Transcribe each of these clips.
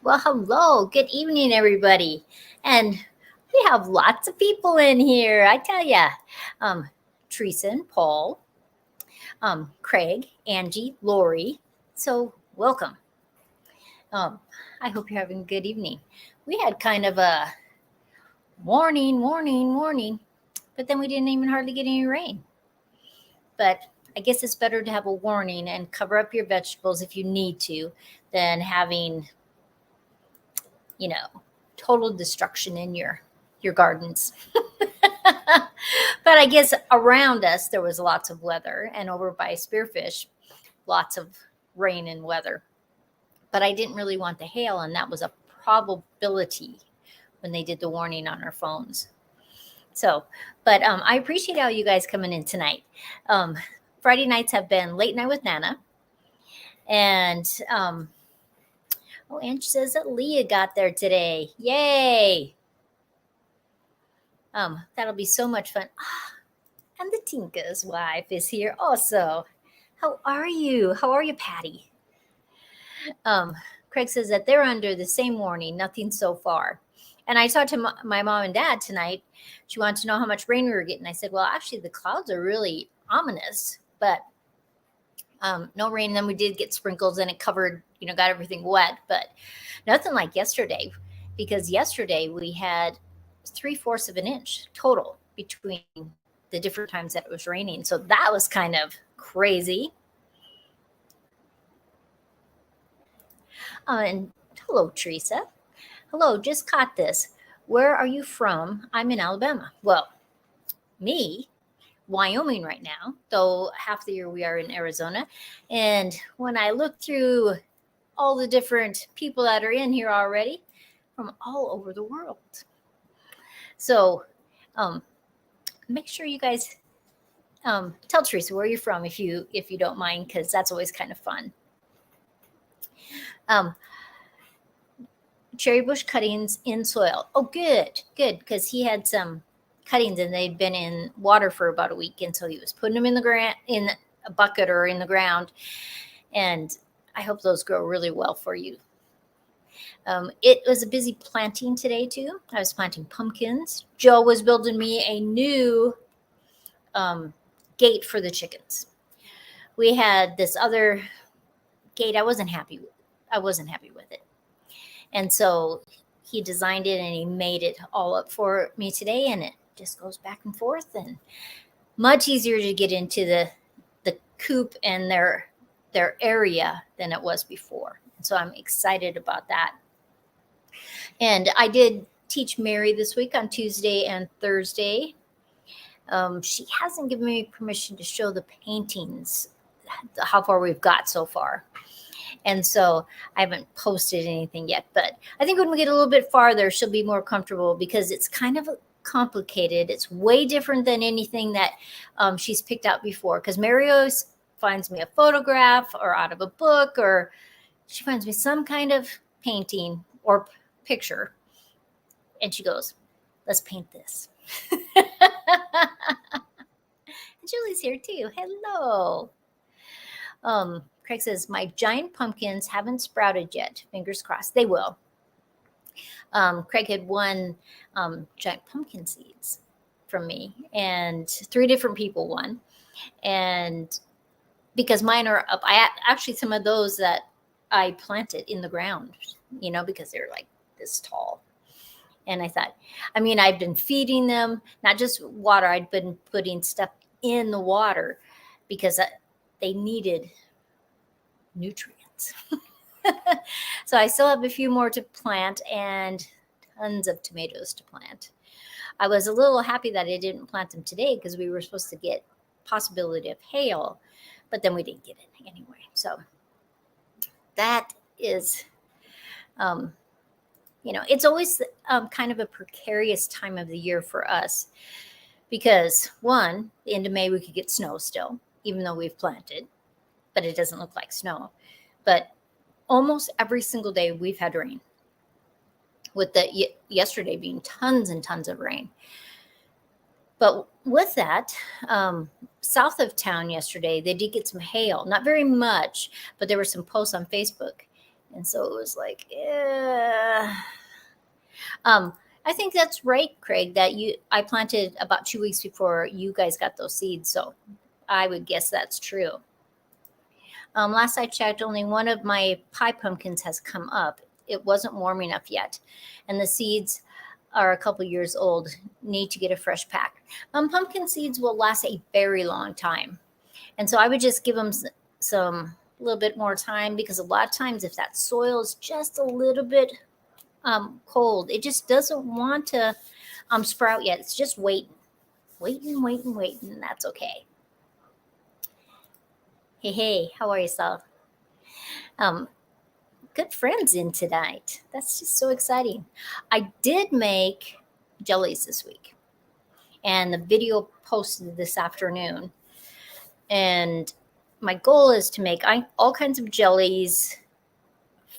Well, hello. Good evening, everybody. And we have lots of people in here, I tell ya. Teresa and Paul, Craig, Angie, Lori. So, welcome. I hope you're having a good evening. We had kind of a warning, but then we didn't even hardly get any rain. But I guess it's better to have a warning and cover up your vegetables if you need to than having total destruction in your gardens. But I guess around us there was lots of weather, and over by Spearfish lots of rain and weather. But I didn't really want the hail, and that was a probability when they did the warning on our phones. So, but I appreciate all you guys coming in tonight. Friday nights have been Late Night with Nana, and Angie says that Leah got there today. Yay! That'll be so much fun. And the Tinka's wife is here also. How are you? How are you, Patty? Craig says that they're under the same warning, nothing so far. And I talked to my mom and dad tonight. She wanted to know how much rain we were getting. I said, well, actually, the clouds are really ominous, but no rain. Then we did get sprinkles, and it covered, got everything wet, but nothing like yesterday, because yesterday we had 3/4 of an inch total between the different times that it was raining. So that was kind of crazy. And hello, Teresa. Hello, just caught this. Where are you from? I'm in Alabama. Well, me, Wyoming right now, though half the year we are in Arizona. And when I look through all the different people that are in here already from all over the world. So make sure you guys tell Teresa where you're from if you don't mind, because that's always kind of fun. Cherry bush cuttings in soil. Oh, good, because he had some cuttings and they'd been in water for about a week, and so he was putting them in a bucket or in the ground, and I hope those grow really well for you. It was a busy planting today too. I was planting pumpkins. Joe was building me a new gate for the chickens. We had this other gate I wasn't happy with it, and so he designed it and he made it all up for me today, and it just goes back and forth, and much easier to get into the coop and their area than it was before. So I'm excited about that. And I did teach Mary this week on Tuesday and Thursday. She hasn't given me permission to show the paintings, how far we've got so far. And so I haven't posted anything yet. But I think when we get a little bit farther, she'll be more comfortable, because it's kind of complicated. It's way different than anything that she's picked out before. Because Mary always finds me a photograph or out of a book, or she finds me some kind of painting or picture, and she goes, let's paint this. And Julie's here too. Hello. Craig says, my giant pumpkins haven't sprouted yet. Fingers crossed. They will. Craig had won giant pumpkin seeds from me, and 3 different people won. And because mine are up, actually some of those that I planted in the ground, because they're like this tall. And I thought, I've been feeding them, not just water. I'd been putting stuff in the water because they needed nutrients. So I still have a few more to plant and tons of tomatoes to plant. I was a little happy that I didn't plant them today, because we were supposed to get possibility of hail, but then we didn't get it anyway. So that is, it's always kind of a precarious time of the year for us, because one, the end of May, we could get snow still, even though we've planted, but it doesn't look like snow. But almost every single day we've had rain, with yesterday being tons and tons of rain. But with that, south of town yesterday, they did get some hail, not very much, but there were some posts on Facebook And so it was like, I think that's right, Craig, that I planted about 2 weeks before you guys got those seeds. So I would guess that's true. Last I checked, only one of my pie pumpkins has come up. It wasn't warm enough yet. And the seeds are a couple years old. Need to get a fresh pack. Pumpkin seeds will last a very long time. And so I would just give them some a little bit more time, because a lot of times if that soil is just a little bit cold, it just doesn't want to sprout yet. It's just waiting. And that's okay. Hey, how are you, Sal? Good friends in tonight. That's just so exciting. I did make jellies this week, and the video posted this afternoon. And my goal is to make all kinds of jellies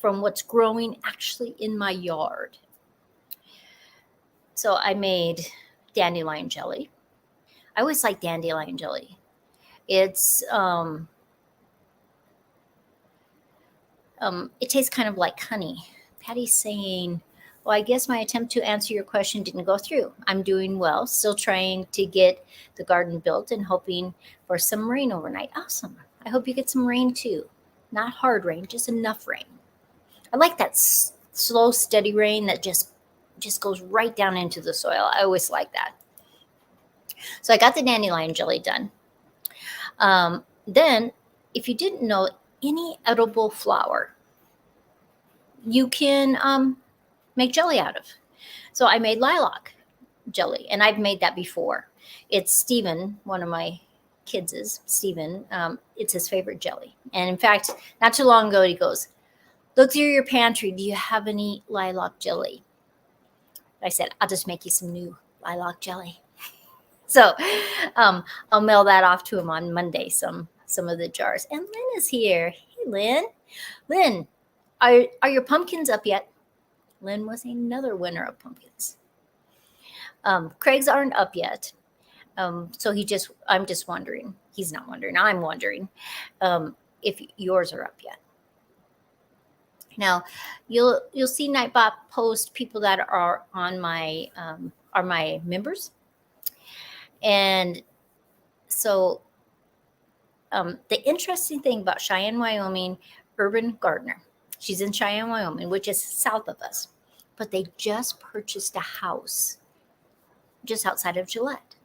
from what's growing actually in my yard. So I made dandelion jelly. I always like dandelion jelly. It's it tastes kind of like honey. Patty's saying, well, I guess my attempt to answer your question didn't go through. I'm doing well, still trying to get the garden built and hoping for some rain overnight. Awesome. I hope you get some rain too. Not hard rain, just enough rain. I like that slow, steady rain that just goes right down into the soil. I always like that. So I got the dandelion jelly done. Then, if you didn't know, any edible flower you can make jelly out of. So I made lilac jelly, and I've made that before. It's Stephen, one of my kids' Stephen. It's his favorite jelly. And in fact, not too long ago, he goes, look through your pantry. Do you have any lilac jelly? I said, I'll just make you some new lilac jelly. So I'll mail that off to him on Monday, some of the jars. And Lynn is here. Hey, Lynn. Lynn, are your pumpkins up yet? Lynn was another winner of pumpkins. Craig's aren't up yet. So I'm just wondering. He's not wondering. I'm wondering if yours are up yet. Now, you'll see Nightbot post people that are on my are my members. And so the interesting thing about Cheyenne, Wyoming, Urban Gardener, she's in Cheyenne, Wyoming, which is south of us, but they just purchased a house just outside of Gillette.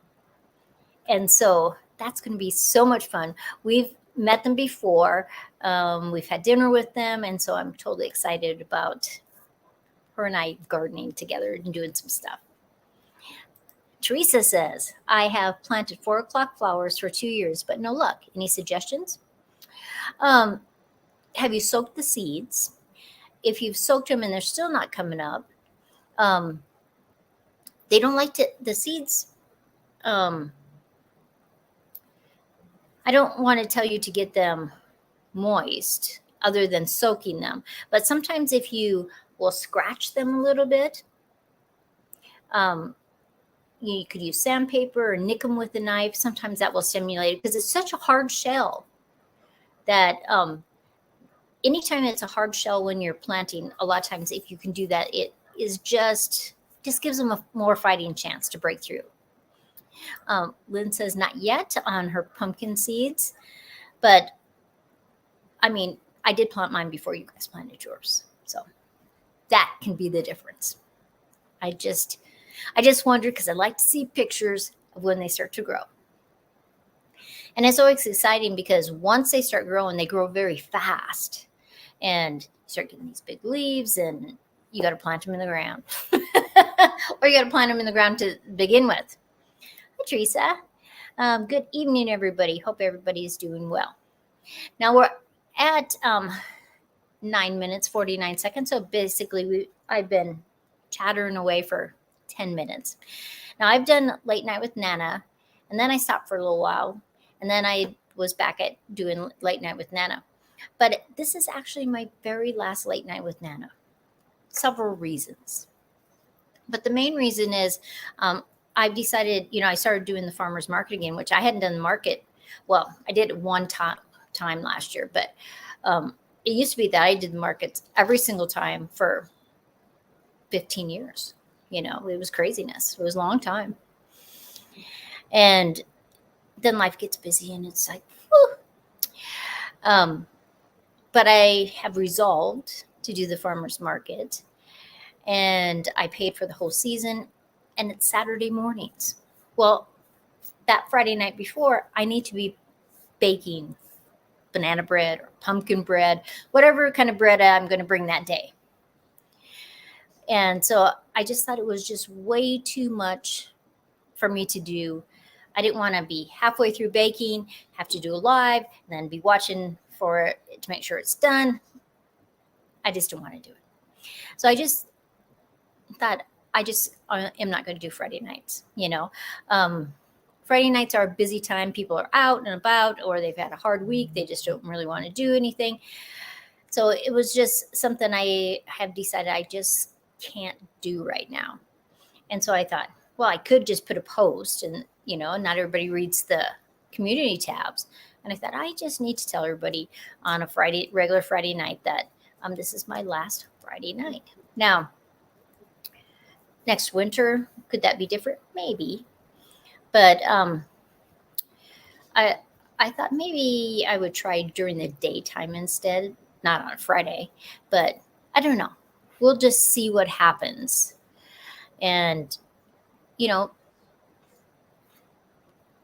And so that's going to be so much fun. We've met them before. We've had dinner with them. And so I'm totally excited about her and I gardening together and doing some stuff. Teresa says, I have planted 4 o'clock flowers for 2 years, but no luck. Any suggestions? Have you soaked the seeds? If you've soaked them and they're still not coming up, they don't like the seeds. I don't want to tell you to get them moist other than soaking them. But sometimes if you will scratch them a little bit, you could use sandpaper or nick them with a knife. Sometimes that will stimulate it because it's such a hard shell that anytime it's a hard shell when you're planting, a lot of times if you can do that, it is just gives them a more fighting chance to break through. Lynn says not yet on her pumpkin seeds, but I mean, I did plant mine before you guys planted yours. So that can be the difference. I just wonder because I like to see pictures of when they start to grow. And it's always exciting because once they start growing, they grow very fast. And you start getting these big leaves and you got to plant them in the ground. Or you got to plant them in the ground to begin with. Hi, Teresa. Good evening, everybody. Hope everybody's doing well. Now we're at 9 minutes, 49 seconds. So basically, I've been chattering away for 10 minutes. Now I've done late night with Nana, and then I stopped for a little while, and then I was back at doing late night with Nana. But this is actually my very last late night with Nana. Several reasons. But the main reason is I've decided, I started doing the farmer's market again, which I hadn't done the market. Well, I did it one time last year, but it used to be that I did the markets every single time for 15 years. You know, it was craziness. It was a long time. And then life gets busy and it's like, whew. But I have resolved to do the farmer's market, and I paid for the whole season, and it's Saturday mornings. Well, that Friday night before, I need to be baking banana bread or pumpkin bread, whatever kind of bread I'm going to bring that day. And so I just thought it was just way too much for me to do. I didn't want to be halfway through baking, have to do a live, and then be watching for it to make sure it's done. I just don't want to do it. So I just thought am not going to do Friday nights. You know, Friday nights are a busy time. People are out and about, or they've had a hard week. They just don't really want to do anything. So it was just something I have decided I just can't do right now. And so I thought, well, I could just put a post, and you know, not everybody reads the community tabs. And I thought I just need to tell everybody on a regular Friday night that this is my last Friday night. Now, next winter, could that be different? Maybe. But I thought maybe I would try during the daytime instead, not on a Friday. But I don't know. We'll just see what happens. And, you know,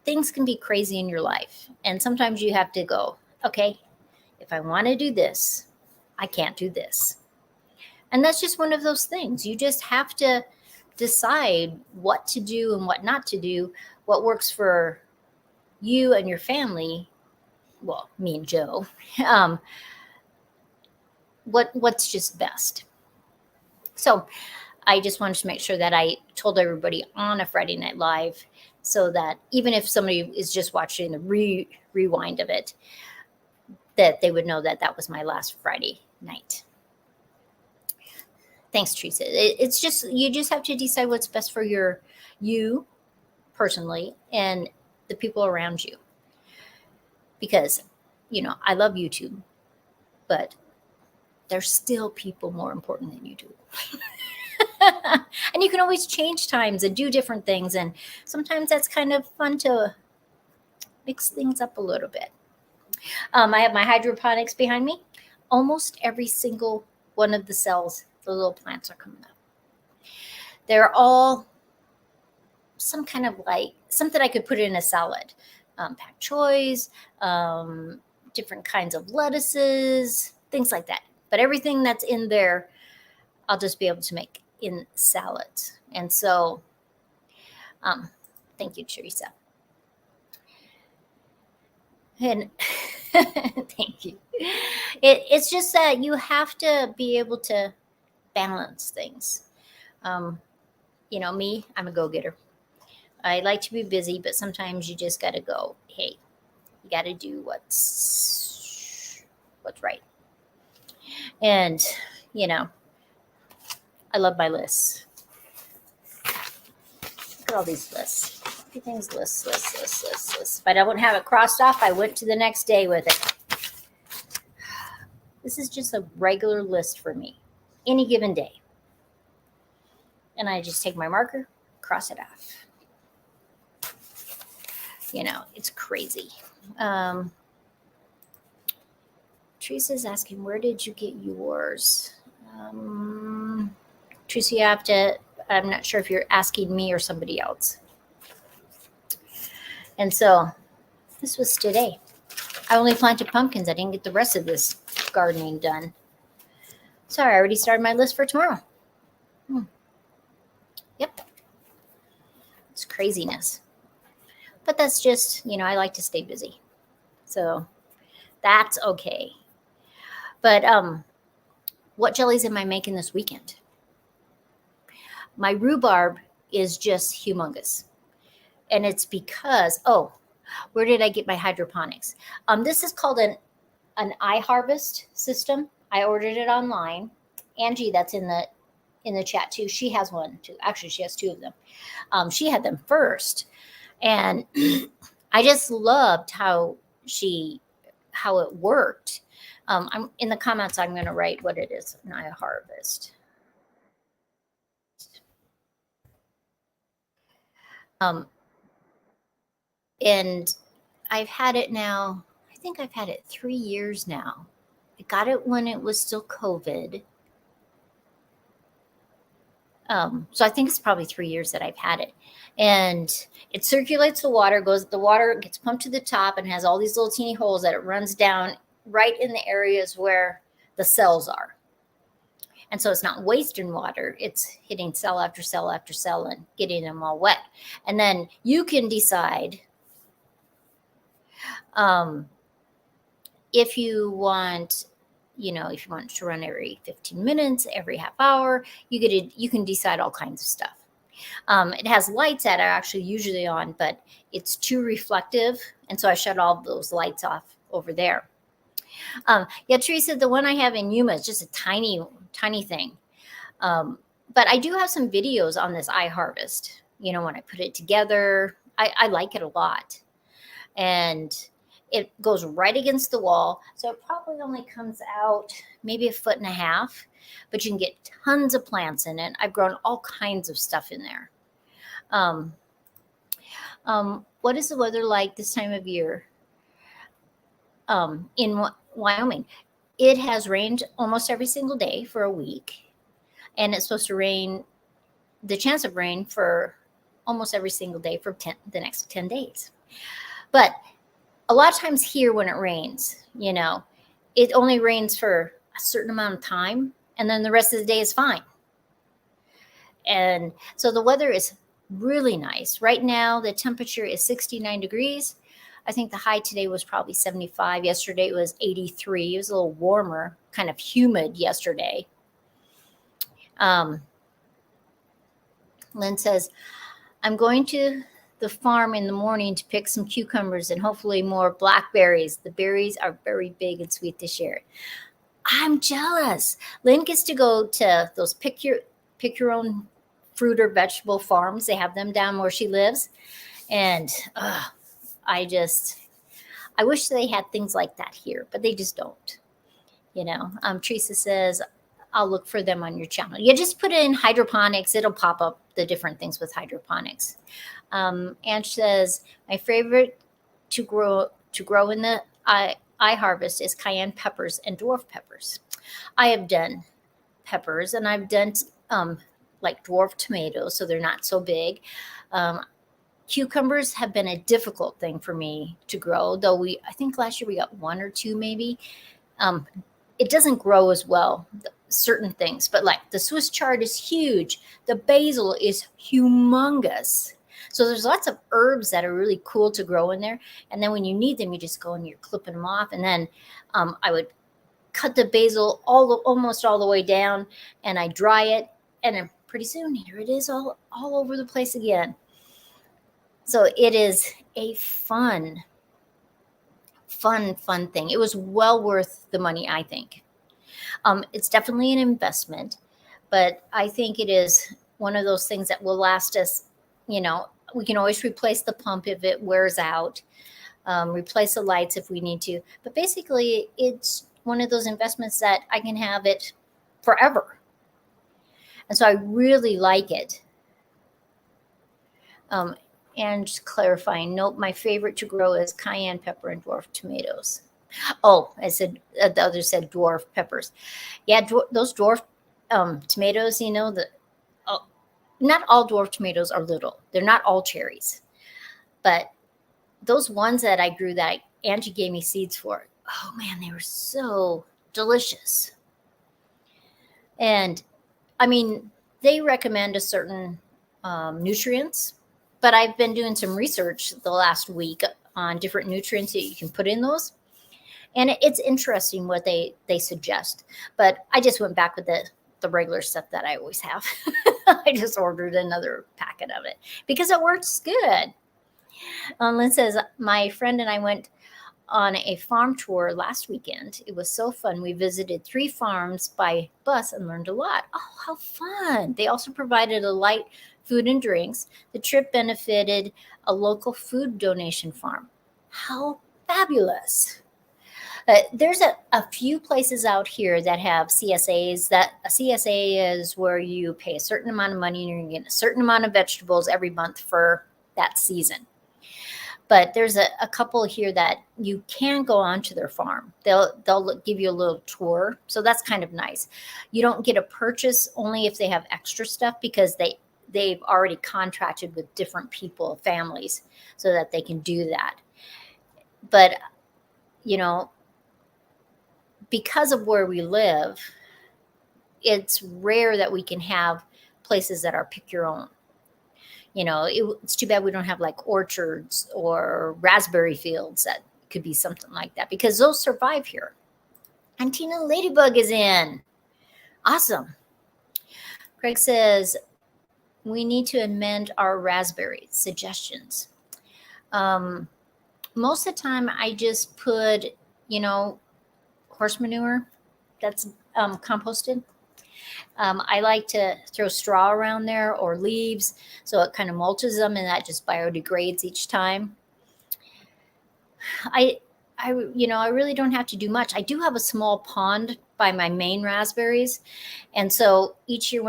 things can be crazy in your life. And sometimes you have to go, okay, if I want to do this, I can't do this. And that's just one of those things. You just have to decide what to do and what not to do, what works for you and your family. Well, me and Joe, what's just best. So I just wanted to make sure that I told everybody on a Friday Night Live, so that even if somebody is just watching the rewind of it, that they would know that that was my last Friday night. Thanks, Teresa. It's just, you just have to decide what's best for you personally and the people around you. Because, you know, I love YouTube, but there's still people more important than YouTube. And you can always change times and do different things. And sometimes that's kind of fun to mix things up a little bit. I have my hydroponics behind me. Almost every single one of the cells, the little plants are coming up. They're all some kind of like something I could put in a salad. Pak choys, different kinds of lettuces, things like that. But everything that's in there, I'll just be able to make in salads. And so, thank you, Teresa. And thank you. It's just that you have to be able to balance things. You know, me, I'm a go-getter. I like to be busy, but sometimes you just got to go, hey, you got to do what's right. And, you know, I love my lists. Look at all these lists. Everything's lists. If I don't have it crossed off, I went to the next day with it. This is just a regular list for me, any given day. And I just take my marker, cross it off. You know, it's crazy. Teresa's asking, where did you get yours? Teresa, you have to, I'm not sure if you're asking me or somebody else. And so this was today. I only planted pumpkins. I didn't get the rest of this gardening done. Sorry, I already started my list for tomorrow. Yep. It's craziness. But that's just, you know, I like to stay busy. So that's okay. But what jellies am I making this weekend? My rhubarb is just humongous. And it's because, where did I get my hydroponics? This is called an iHarvest system. I ordered it online. Angie, that's in the chat too. She has one too. Actually, she has two of them. She had them first. And I just loved how how it worked. I'm in the comments. I'm going to write what it is, an iHarvest. And I've had it now. I think I've had it 3 years now. I got it when it was still COVID. So I think it's probably 3 years that I've had it, and it circulates the water. The water gets pumped to the top and has all these little teeny holes that it runs down right in the areas where the cells are. And so it's not wasting water. It's hitting cell after cell after cell and getting them all wet. And then you can decide if you want, if you want to run every 15 minutes, every half hour, you can decide all kinds of stuff. It has lights that are actually usually on, but it's too reflective. And so I shut all those lights off over there. Yeah, Teresa, the one I have in Yuma is just a tiny, tiny thing. But I do have some videos on this iHarvest, when I put it together. I like it a lot. And it goes right against the wall. So it probably only comes out maybe 1.5 feet, but you can get tons of plants in it. I've grown all kinds of stuff in there. What is the weather like this time of year in Wyoming? It has rained almost every single day for a week. And it's supposed to rain, the chance of rain for almost every single day for the next 10 days. But a lot of times here when it rains, it only rains for a certain amount of time, and then the rest of the day is fine. And so the weather is really nice. Right now, the temperature is 69 degrees. I think the high today was probably 75. Yesterday it was 83. It was a little warmer, kind of humid yesterday. Lynn says, I'm going to the farm in the morning to pick some cucumbers and hopefully more blackberries. The berries are very big and sweet this year. I'm jealous. Lynn gets to go to those pick your own fruit or vegetable farms. They have them down where she lives. And I wish they had things like that here, but they just don't. Teresa says, I'll look for them on your channel. You just put in hydroponics. It'll pop up the different things with hydroponics. Ange says, my favorite to grow in the iHarvest is cayenne peppers and dwarf peppers. I have done peppers, and I've done like dwarf tomatoes, so they're not so big. Cucumbers have been a difficult thing for me to grow, though I think last year we got 1 or 2 maybe. It doesn't grow as well, certain things, but like the Swiss chard is huge. The basil is humongous. So there's lots of herbs that are really cool to grow in there. And then when you need them, you just go and you're clipping them off. And then I would cut the basil almost all the way down, and I dry it. And then pretty soon here it is all over the place again. So it is a fun thing. It was well worth the money, I think. It's definitely an investment, but I think it is one of those things that will last us. We can always replace the pump if it wears out, replace the lights if we need to. But basically, it's one of those investments that I can have it forever. And so I really like it. And just clarifying, nope, my favorite to grow is cayenne pepper and dwarf tomatoes. Oh, I said, the other said dwarf peppers. Yeah, those dwarf tomatoes, not all dwarf tomatoes are little. They're not all cherries. But those ones that I grew that Angie gave me seeds for, oh man, they were so delicious. And I mean, they recommend a certain nutrients, but I've been doing some research the last week on different nutrients that you can put in those. And it's interesting what they suggest. But I just went back with the regular stuff that I always have. I just ordered another packet of it because it works good. Lynn says, my friend and I went on a farm tour last weekend. It was so fun. We visited 3 farms by bus and learned a lot. Oh, how fun. They also provided a light food and drinks. The trip benefited a local food donation farm. How fabulous. There's a few places out here that have CSAs. That a CSA is where you pay a certain amount of money and you're going to get a certain amount of vegetables every month for that season. But there's a couple here that you can go onto their farm. They'll give you a little tour. So that's kind of nice. You don't get a purchase only if they have extra stuff, because they've already contracted with different people, families, so that they can do that. But, because of where we live, it's rare that we can have places that are pick your own. It's too bad we don't have like orchards or raspberry fields that could be something like that, because those survive here. And Tina Ladybug is in. Awesome. Craig says, we need to amend our raspberry suggestions. Most of the time I just put, horse manure that's composted. I like to throw straw around there or leaves, so it kind of mulches them, and that just biodegrades each time. I really don't have to do much. I do have a small pond by my main raspberries, and so each year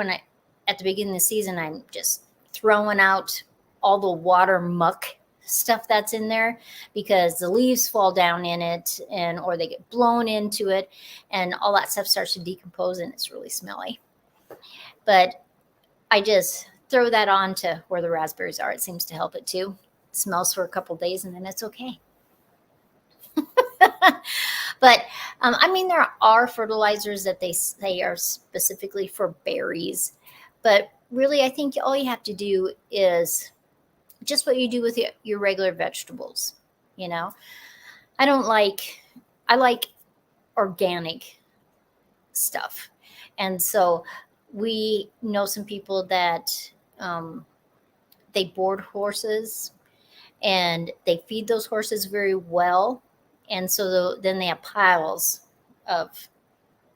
at the beginning of the season, I'm just throwing out all the water muck stuff that's in there, because the leaves fall down in it or they get blown into it, and all that stuff starts to decompose and it's really smelly. But I just throw that on to where the raspberries are. It seems to help it too. It smells for a couple days and then it's okay. But there are fertilizers that they say are specifically for berries, but really I think all you have to do is just what you do with your regular vegetables. I like organic stuff. And so we know some people that they board horses and they feed those horses very well. And so then they have piles of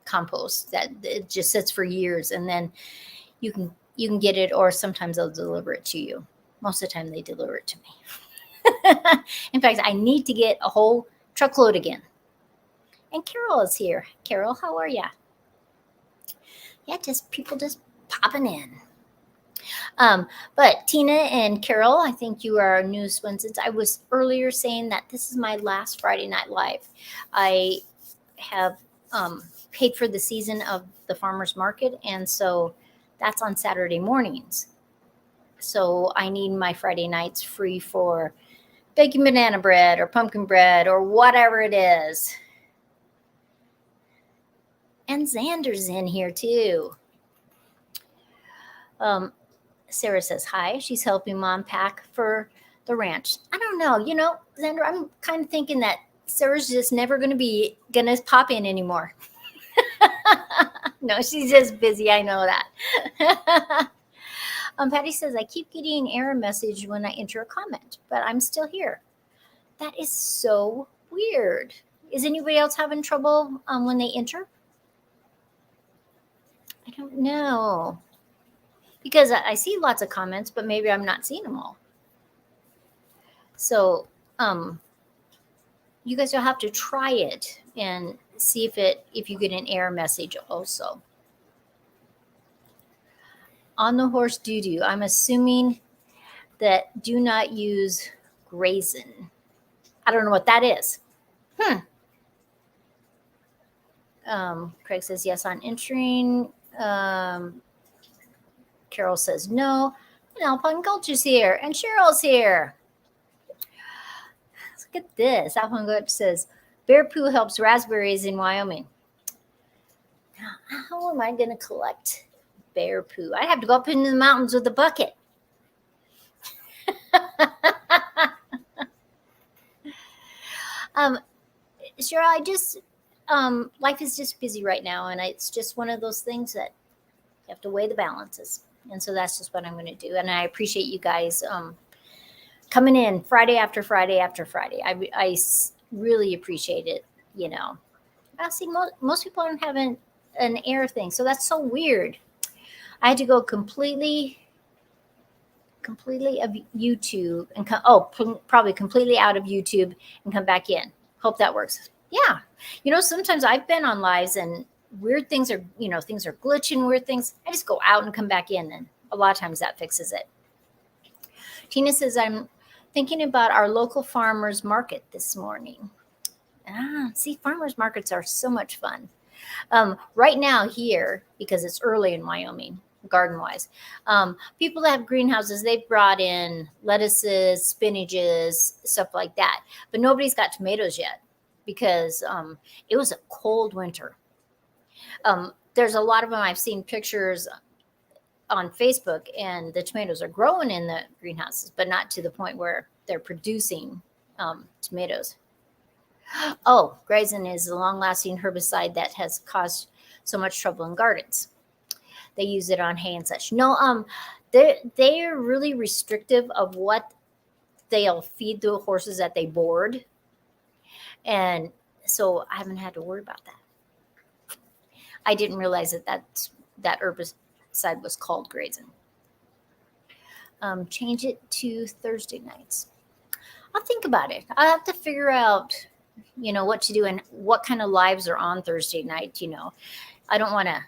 compost that it just sits for years, and then you can get it, or sometimes they'll deliver it to you. Most of the time they deliver it to me. In fact, I need to get a whole truckload again. And Carol is here. Carol, how are ya? Yeah, just people just popping in. But Tina and Carol, I think you are new ones. I was earlier saying that this is my last Friday Night Live. I have paid for the season of the farmer's market, and so that's on Saturday mornings. So I need my Friday nights free for baking banana bread or pumpkin bread or whatever it is. And Xander's in here too. Sarah says hi. She's helping Mom pack for the ranch. I don't know. Xander, I'm kind of thinking that Sarah's just never going to pop in anymore. No, she's just busy. I know that. Patty says, I keep getting an error message when I enter a comment, but I'm still here. That is so weird. Is anybody else having trouble when they enter? I don't know. Because I see lots of comments, but maybe I'm not seeing them all. So you guys will have to try it and see if you get an error message also. On the horse doo-doo, I'm assuming that do not use grazin. I don't know what that is. Craig says yes on entering. Carol says no. And Alpine Gulch is here. And Cheryl's here. Look at this. Alpine Gulch says, bear poo helps raspberries in Wyoming. Now, how am I going to collect bear poo? I have to go up into the mountains with a bucket. Cheryl, I just, life is just busy right now. And it's just one of those things that you have to weigh the balances. And so that's just what I'm going to do. And I appreciate you guys coming in Friday after Friday after Friday. I really appreciate it. I see most people aren't having an error thing. So that's so weird. I had to go completely of YouTube and probably completely out of YouTube and come back in. Hope that works. Yeah. Sometimes I've been on lives and weird things are, things are glitching, weird things. I just go out and come back in, and a lot of times that fixes it. Tina says, I'm thinking about our local farmers market this morning. See, farmers markets are so much fun. Right now here, because it's early in Wyoming, garden wise, people that have greenhouses, they've brought in lettuces, spinaches, stuff like that. But nobody's got tomatoes yet because it was a cold winter. There's a lot of them. I've seen pictures on Facebook, and the tomatoes are growing in the greenhouses, but not to the point where they're producing tomatoes. Oh, grazin is a long-lasting herbicide that has caused so much trouble in gardens. They use it on hay and such. No, they're really restrictive of what they'll feed the horses that they board, and so I haven't had to worry about that. I didn't realize that herbicide was called grazin. Change it to Thursday nights. I'll think about it. I'll have to figure out, what to do and what kind of lives are on Thursday night. I don't want to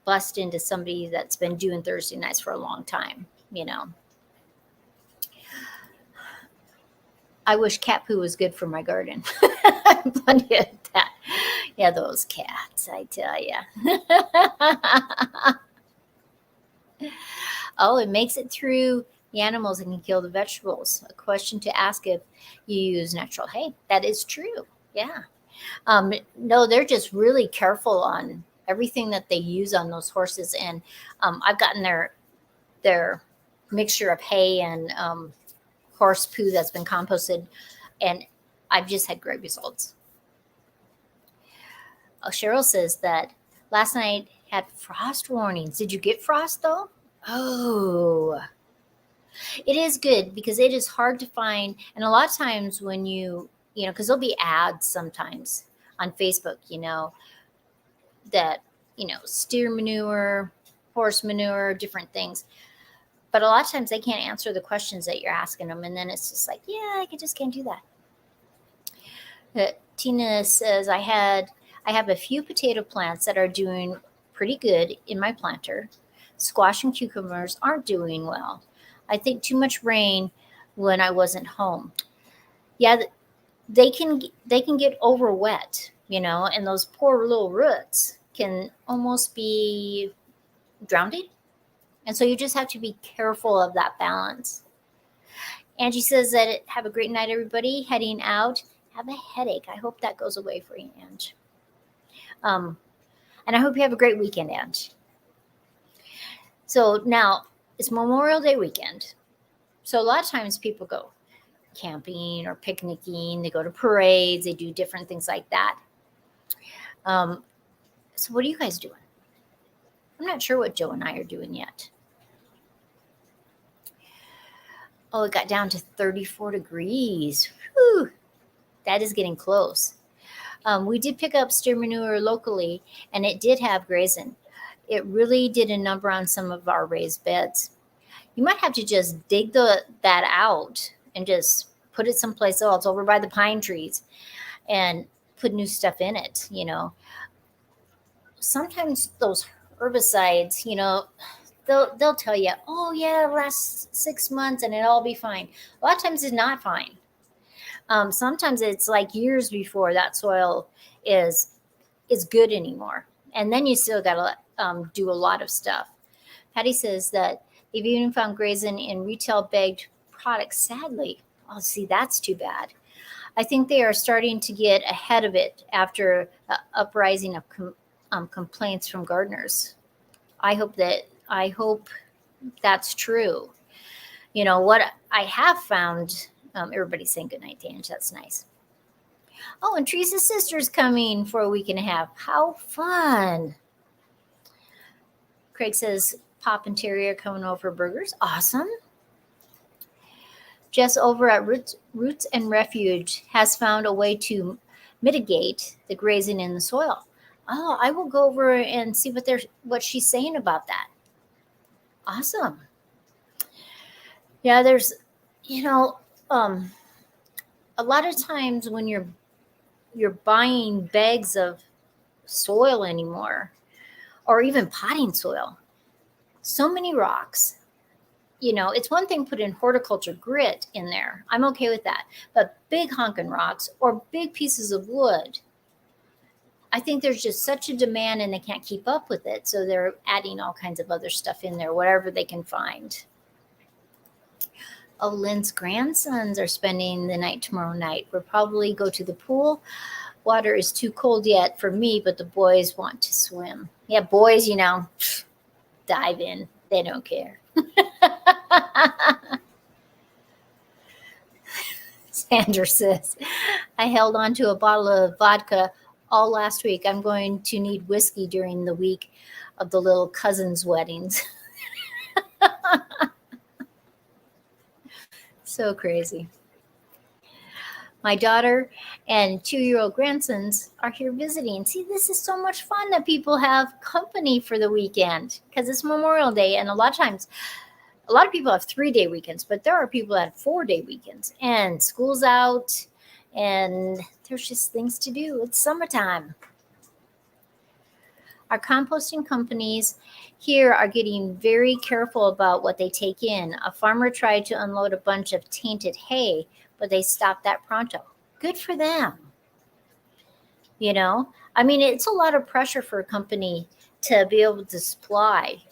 bust into somebody that's been doing Thursday nights for a long time. I wish cat poo was good for my garden. Plenty of that. Yeah, those cats, I tell you. Oh, it makes it through the animals and can kill the vegetables. A question to ask if you use natural hay. That is true. Yeah. No, they're just really careful on everything that they use on those horses. And I've gotten their mixture of hay and horse poo that's been composted, and I've just had great results. Oh, Cheryl says that last night had frost warnings. Did you get frost though? Oh, it is good because it is hard to find. And a lot of times when because there'll be ads sometimes on Facebook, that, steer manure, horse manure, different things. But a lot of times they can't answer the questions that you're asking them. And then it's just like, yeah, I just can't do that. Tina says, I have a few potato plants that are doing pretty good in my planter. Squash and cucumbers aren't doing well. I think too much rain when I wasn't home. Yeah, they can get over wet, and those poor little roots can almost be drowned. And so you just have to be careful of that balance. Angie says that have a great night, everybody. Heading out. Have a headache. I hope that goes away for you, Angie. And I hope you have a great weekend, Angie. So now it's Memorial Day weekend. So a lot of times people go camping or picnicking. They go to parades. They do different things like that. So what are you guys doing? I'm not sure what Joe and I are doing yet. Oh, it got down to 34 degrees. Whew, that is getting close. We did pick up steer manure locally, and it did have grazin. It really did a number on some of our raised beds. You might have to just dig that out and just put it someplace else over by the pine trees and put new stuff in it, Sometimes those herbicides, they'll tell you, oh yeah, last 6 months and it'll all be fine. A lot of times it's not fine. Sometimes it's like years before that soil is good anymore. And then you still got to do a lot of stuff. Patty says that they've even found grazin in retail bagged products, sadly. Oh, see, that's too bad. I think they are starting to get ahead of it after the uprising of complaints from gardeners. I hope that's true. What I have found, everybody's saying good night, Dan. That's nice. Oh, and Teresa's sister's coming for a week and a half. How fun. Craig says Pop and Terry are coming over for burgers. Awesome. Jess over at Roots and Refuge has found a way to mitigate the grazing in the soil. Oh, I will go over and see what she's saying about that. Awesome. Yeah, there's, a lot of times when you're you're buying bags of soil anymore, or even potting soil. So many rocks. You know, it's one thing putting horticulture grit in there. I'm okay with that. But big honking rocks or big pieces of wood, I think there's just such a demand and they can't keep up with it. So they're adding all kinds of other stuff in there, whatever they can find. Oh, Lynn's grandsons are spending the night tomorrow night. We'll probably go to the pool. Water is too cold yet for me, but the boys want to swim. Yeah, boys, you know, dive in. They don't care. Sandra says, I held on to a bottle of vodka all last week. I'm going to need whiskey during the week of the little cousins' weddings. So crazy. My daughter and 2-year-old grandsons are here visiting. See, this is so much fun that people have company for the weekend because it's Memorial Day. And a lot of times, a lot of people have 3-day weekends, but there are people that have 4-day weekends and school's out and there's just things to do. It's summertime. Our composting companies here are getting very careful about what they take in. A farmer tried to unload a bunch of tainted hay, but they stopped that pronto. Good for them. You know, I mean, it's a lot of pressure for a company to be able to supply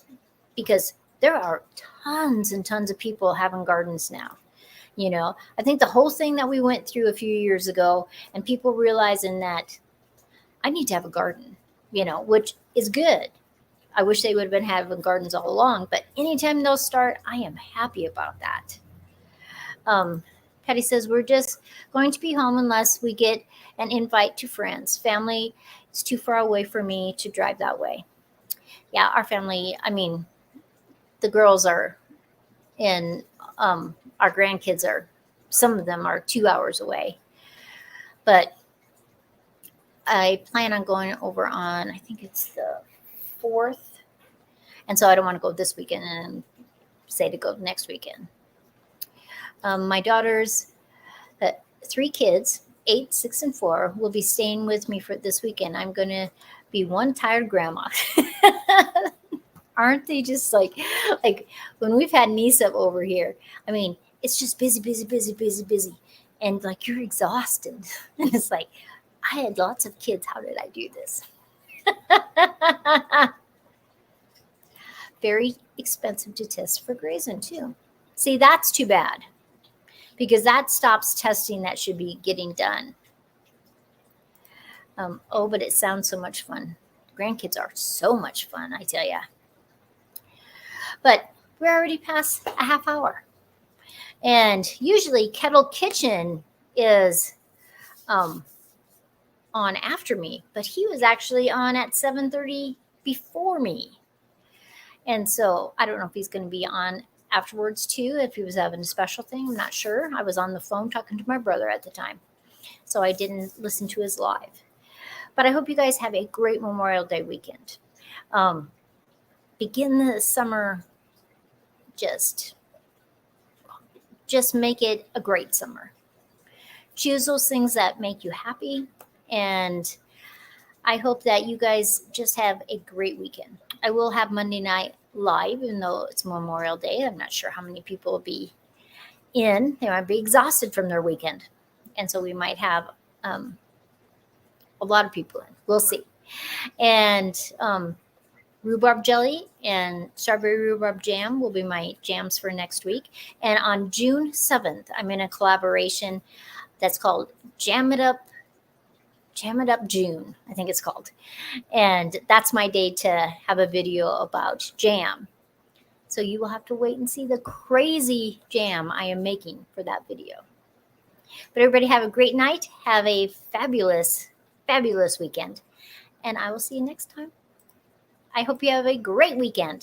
because there are tons and tons of people having gardens now. You know, I think the whole thing that we went through a few years ago and people realizing that I need to have a garden, you know, which is good. I wish they would have been having gardens all along, but anytime they'll start, I am happy about that. Patty says, we're just going to be home unless we get an invite to friends. Family is too far away for me to drive that way. Yeah, our family, I mean, the girls are in, our grandkids are, some of them are 2 hours away. But I plan on going over on, I think it's the 4th. And so I don't want to go this weekend and say to go next weekend. My daughter's 3 kids, 8, 6, and 4, will be staying with me for this weekend. I'm going to be one tired grandma. Aren't they just like when we've had Nisa over here, I mean, it's just busy, busy, busy, busy, busy. And like, you're exhausted. And it's like, I had lots of kids. How did I do this? Very expensive to test for grazing too. See, that's too bad because that stops testing that should be getting done. Oh, but it sounds so much fun. Grandkids are so much fun, I tell ya. But we're already past a half hour. And usually Kettle Kitchen is on after me, but he was actually on at 7:30 before me. And so I don't know if he's going to be on afterwards too, if he was having a special thing. I'm not sure. I was on the phone talking to my brother at the time, so I didn't listen to his live. But I hope you guys have a great Memorial Day weekend. Begin the summer, just make it a great summer. Choose those things that make you happy. And I hope that you guys just have a great weekend. I will have Monday night live, even though it's Memorial Day. I'm not sure how many people will be in. They might be exhausted from their weekend. And so we might have a lot of people in. We'll see. And rhubarb jelly and strawberry rhubarb jam will be my jams for next week. And on June 7th, I'm in a collaboration that's called Jam It Up June, I think it's called. And that's my day to have a video about jam. So you will have to wait and see the crazy jam I am making for that video. But everybody have a great night. Have a fabulous, fabulous weekend. And I will see you next time. I hope you have a great weekend.